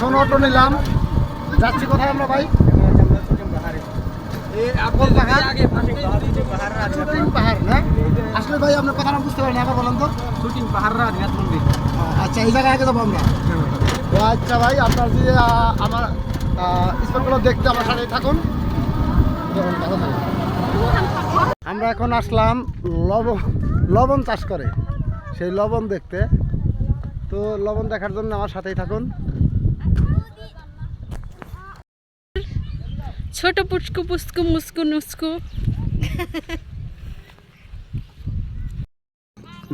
এখন অটো নিলাম, যাচ্ছি কোথায় আমরা ভাই? শুটিং পাহাড় না? আসলে ভাই আপনার কথা বুঝতে পারেন, আবার বলেন তো। শুটিং পাহাড় রাজঘাট মন্দির। আচ্ছা, এই জায়গায় আগে যাবো আমরা। তো আচ্ছা ভাই, আপনার যে আমার স্পটগুলো দেখতে আমার সাথেই থাকুন। আমরা এখন আসলাম লবণ চাষ করে, সেই লবণ দেখতে। তো লবণ দেখার জন্য আমার সাথেই থাকুন। ছোট পুচকু পুচকু মুস্কু নুস্কু।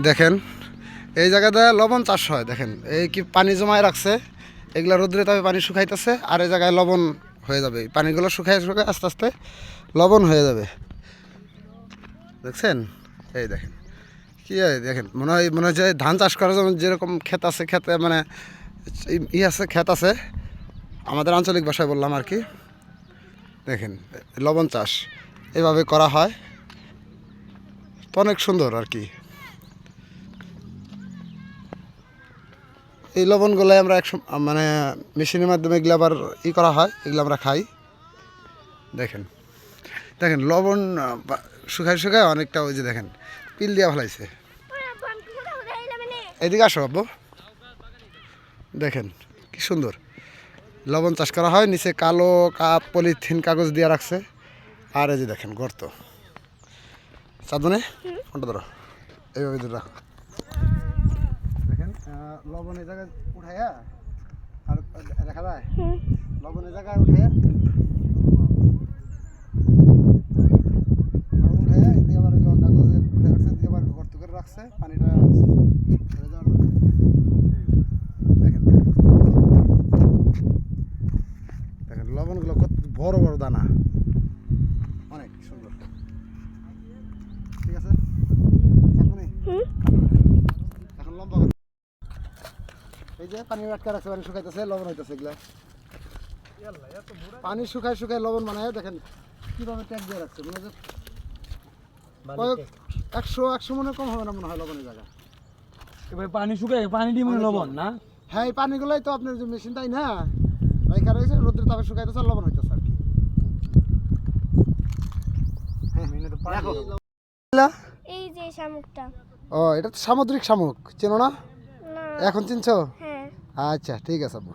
দেখেন এই জায়গাতে লবণ চাষ হয়। দেখেন এই কি পানি জমায় রাখছে, এগুলা রোদ্রে তবে পানি শুকাইতেছে, আর এই জায়গায় লবণ হয়ে যাবে। পানিগুলো শুকায় শুকায় আস্তে আস্তে লবণ হয়ে যাবে। দেখছেন? এই দেখেন কি হয়, দেখেন মনে হয় যে ধান চাষ করার জন্য যেরকম ক্ষেত আছে, ক্ষেতে মানে আছে, ক্ষেত আছে, আমাদের আঞ্চলিক ভাষায় বললাম আর কি। দেখেন লবণ চাষ এভাবে করা হয়, তো অনেক সুন্দর আর কি। এই লবণগুলো আমরা মানে মেশিনের মাধ্যমে এগুলো আবার করা হয়, এগুলো আমরা খাই। দেখেন দেখেন লবণ শুকায় শুকায় অনেকটা, ওই যে দেখেন পিল দিয়া ফেলাইছে। এদিকে আসো আব্বু, দেখেন কি সুন্দর লবণ চাষ করা হয়। নিচে কালো পলিথিন কাগজ দিয়ে রাখছে, আর এই যে দেখেন গর্ত। চাঁদনে ফোনটা ধরো, এইভাবে ধরে রাখো। দেখেন লবণ এই জায়গায় উঠাইয়া, আর দেখা যায় লবণ এই জায়গায় উঠাইয়া, লবণ উঠাইয়া এদিকে আবার কাগজের উঠে রাখছে, এদিকে আবার গর্ত করে রাখছে পানিটা ছেড়ে যাওয়ার জন্য। দেখেন দেখেন লবণগুলো কত বড় বড় দানা, অনেক সুন্দর। ঠিক আছে, এখন লম্বা এই যে পানি আটকা রাখছে, পানি শুকাইতেছে, লবণ হইতেছে। এগুলা পানি শুকায় শুকায় লবণ বানায়। দেখেন কিভাবে ট্যাগ দিয়ে রাখছে, মনে হয় কয়েক 100 মনে কম হবে না মনে হয় লবণের জায়গা। এবার পানি শুকায়, পানি দিয়ে মনে লবণ না? হ্যাঁ, এই পানিগুলোই তো আপনার যে মেশিন, তাই না? রাইখা রয়েছে, রোদ্রের তাপে শুকাইতেছে, লবণ হইতেছে আর কি। এই যে শামুকটা। ও, এটা তো সামুদ্রিক শামুক, চেনো না? না। এখন চিনছো? হ্যাঁ। আচ্ছা ঠিক আছে আপু।